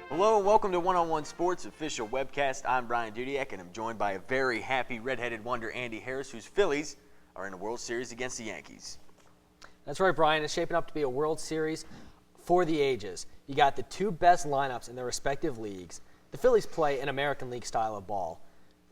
Hello and welcome to One Sports official webcast. I'm Brian Dudiak and I'm joined by a very happy redheaded wonder, Andy Harris, whose Phillies are in a World Series against the Yankees. That's right, Brian. It's shaping up to be a World Series for the ages. You got the two best lineups in their respective leagues. The Phillies play an American League style of ball.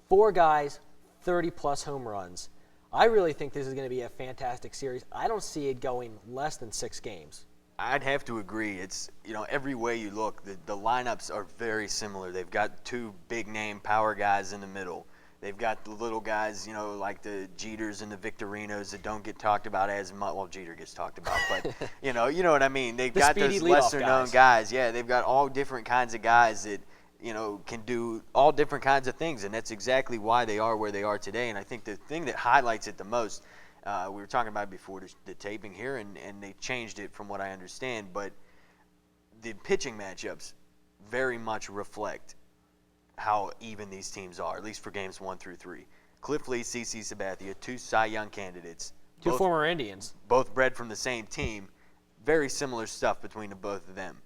4 guys, 30-plus home runs. I really think this is going to be a fantastic series. I don't see it going less than 6 games. I'd have to agree. It's, every way you look, the lineups are very similar. They've got 2 big-name power guys in the middle. They've got the little guys, like the Jeters and the Victorinos that don't get talked about as much. Well, Jeter gets talked about, but, you know what I mean. They've got those lesser-known guys. Yeah, they've got all different kinds of guys that, can do all different kinds of things, and that's exactly why they are where they are today. And I think the thing that highlights it the most, we were talking about it before the taping here, and they changed it from what I understand, but the pitching matchups very much reflect how even these teams are, at least for games 1 through 3. Cliff Lee, CC Sabathia, 2 Cy Young candidates. 2 former Indians. Both bred from the same team. Very similar stuff between the both of them.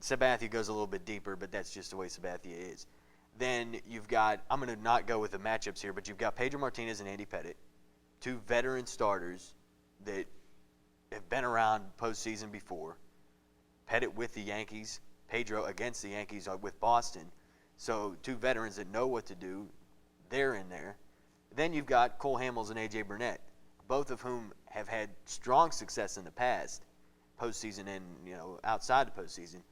Sabathia goes a little bit deeper, but that's just the way Sabathia is. Then you've got, I'm going to not go with the matchups here, but you've got Pedro Martinez and Andy Pettitte, 2 veteran starters that have been around postseason before. Pettitte with the Yankees, Pedro against the Yankees with Boston. So 2 veterans that know what to do, they're in there. Then you've got Cole Hamels and A.J. Burnett, both of whom have had strong success in the past, postseason and outside the postseason,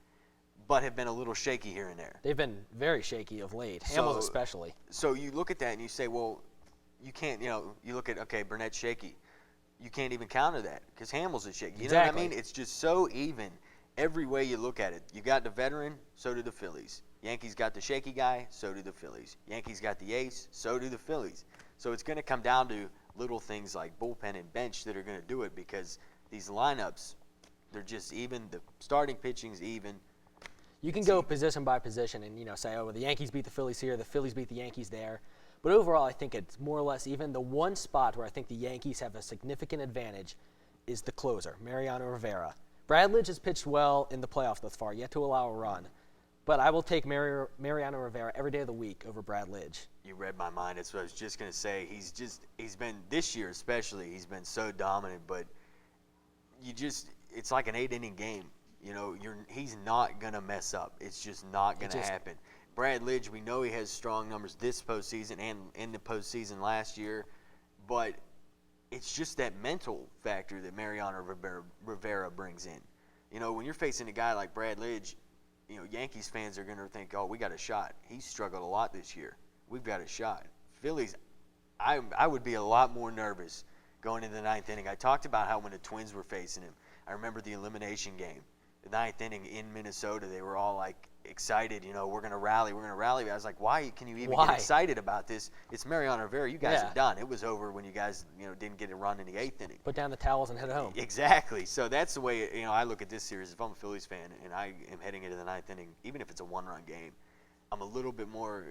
but have been a little shaky here and there. They've been very shaky of late, Hamels especially. So you look at that and you say, well, you can't, you look at, okay, Burnett's shaky. You can't even counter that because Hamels is shaky. You know what I mean? It's just so even every way you look at it. You got the veteran, so do the Phillies. Yankees got the shaky guy, so do the Phillies. Yankees got the ace, so do the Phillies. So it's going to come down to little things like bullpen and bench that are going to do it because these lineups, they're just even. The starting pitching's even. You can go position by position and, say, oh, well, the Yankees beat the Phillies here, the Phillies beat the Yankees there. But overall, I think it's more or less even. The one spot where I think the Yankees have a significant advantage is the closer, Mariano Rivera. Bradledge has pitched well in the playoffs thus far, yet to allow a run. But I will take Mariano Rivera every day of the week over Bradledge. You read my mind. That's what I was just going to say. He's been, this year especially, he's been so dominant. But it's like an 8-inning game. He's not going to mess up. It's just not going to happen. Bradledge, we know he has strong numbers this postseason and in the postseason last year, but it's just that mental factor that Mariano Rivera brings in. When you're facing a guy like Bradledge, Yankees fans are going to think, oh, we got a shot. He's struggled a lot this year. We've got a shot. Phillies, I would be a lot more nervous going into the 9th inning. I talked about how when the Twins were facing him, I remember the elimination game. The 9th inning in Minnesota, they were all like excited, we're going to rally. I was like, why can you even get excited about this? It's Mariano Rivera. You guys are done. It was over when you guys, didn't get a run in the 8th inning. Put down the towels and head home. Exactly. So that's the way, I look at this series. If I'm a Phillies fan and I am heading into the 9th inning, even if it's a 1-run game, I'm a little bit more,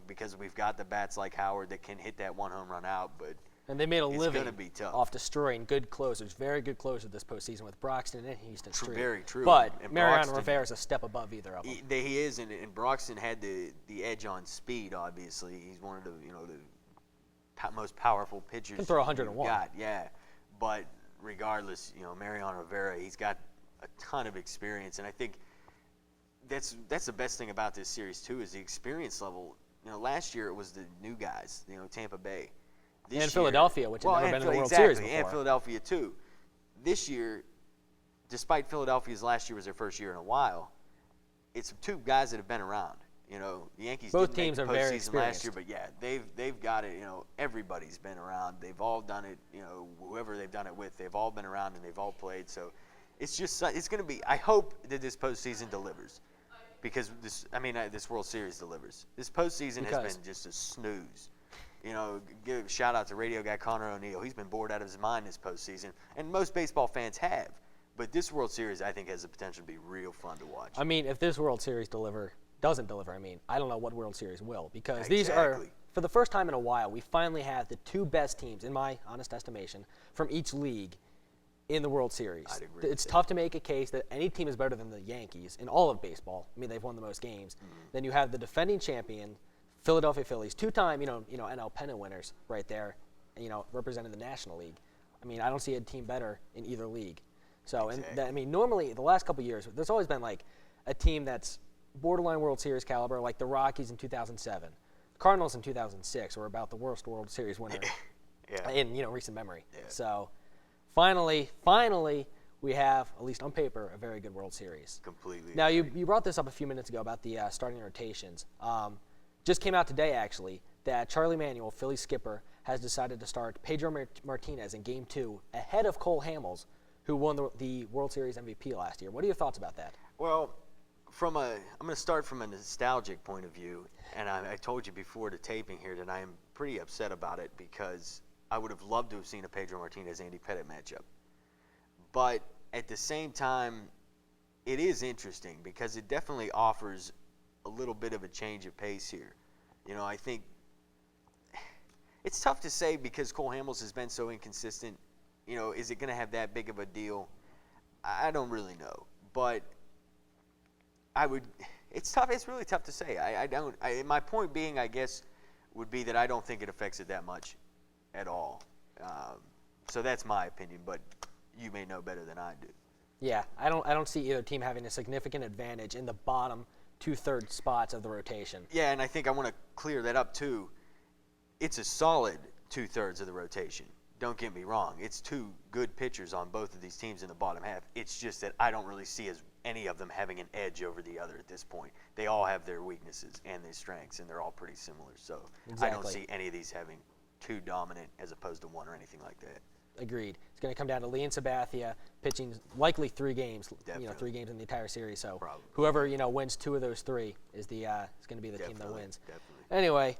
because we've got the bats like Howard that can hit that 1 home run out, but and they made a living tough. Off destroying good closers, very good closers this postseason with Broxton and Houston Street. Very true. But Mariano Rivera is a step above either of them. He is, and Broxton had the edge on speed. Obviously, he's one of the most powerful pitchers. Can throw 101. Yeah, but regardless, Mariano Rivera, he's got a ton of experience, and I think that's the best thing about this series too is the experience level. Last year it was the new guys, Tampa Bay. And Philadelphia, which had never been in the World Series before. And Philadelphia, too. This year, despite Philadelphia's last year was their first year in a while, it's 2 guys that have been around. The Yankees both didn't teams make the are very postseason last year, but yeah, they've got it. Everybody's been around. They've all done it. Whoever they've done it with, they've all been around and they've all played. So it's going to be. I hope that this postseason delivers, because this World Series delivers. This postseason has been just a snooze. give a shout out to radio guy Connor O'Neill. He's been bored out of his mind this postseason, and most baseball fans have. But this World Series, I think, has the potential to be real fun to watch. I mean, if this World Series doesn't deliver, I don't know what World Series will, because these are, for the first time in a while, we finally have the two best teams, in my honest estimation, from each league in the World Series. I'd agree. It's tough to make a case that any team is better than the Yankees in all of baseball. They've won the most games. Mm-hmm. Then you have the defending champion, Philadelphia Phillies, two-time, NL pennant winners right there, representing the National League. I don't see a team better in either league. So, exactly. Normally, the last couple of years, there's always been, like, a team that's borderline World Series caliber, like the Rockies in 2007. The Cardinals in 2006 were about the worst World Series winner in, recent memory. Yeah. So, finally, we have, at least on paper, a very good World Series. Completely. Now, you brought this up a few minutes ago about the starting rotations. Just came out today, actually, that Charlie Manuel, Philly skipper, has decided to start Pedro Martinez in Game 2 ahead of Cole Hamels, who won the World Series MVP last year. What are your thoughts about that? Well, I'm going to start from a nostalgic point of view, and I told you before the taping here that I am pretty upset about it because I would have loved to have seen a Pedro Martinez-Andy Pettitte matchup. But at the same time, it is interesting because it definitely offers a little bit of a change of pace here. I think it's tough to say because Cole Hamels has been so inconsistent. Is it going to have that big of a deal? I don't really know. But it's tough. It's really tough to say. My point being, I guess, would be that I don't think it affects it that much at all. So that's my opinion, but you may know better than I do. Yeah, I don't see either team having a significant advantage in the bottom two-thirds spots of the rotation. Yeah, and I think I want to clear that up, too. It's a solid two-thirds of the rotation. Don't get me wrong. It's two good pitchers on both of these teams in the bottom half. It's just that I don't really see any of them having an edge over the other at this point. They all have their weaknesses and their strengths, and they're all pretty similar. So exactly. I don't see any of these having two dominant as opposed to one or anything like that. Agreed. It's going to come down to Lee and Sabathia pitching likely 3 games. Definitely. 3 games in the entire series. So probably. Whoever wins 2 of those 3 is going to be the team that wins. Definitely. Anyway,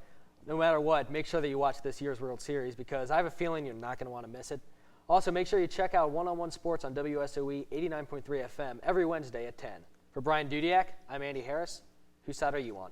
no matter what, make sure that you watch this year's World Series because I have a feeling you're not going to want to miss it. Also, make sure you check out One-on-One Sports on WSOE 89.3 FM every Wednesday at 10. For Brian Dudiak, I'm Andy Harris. Whose side are you on?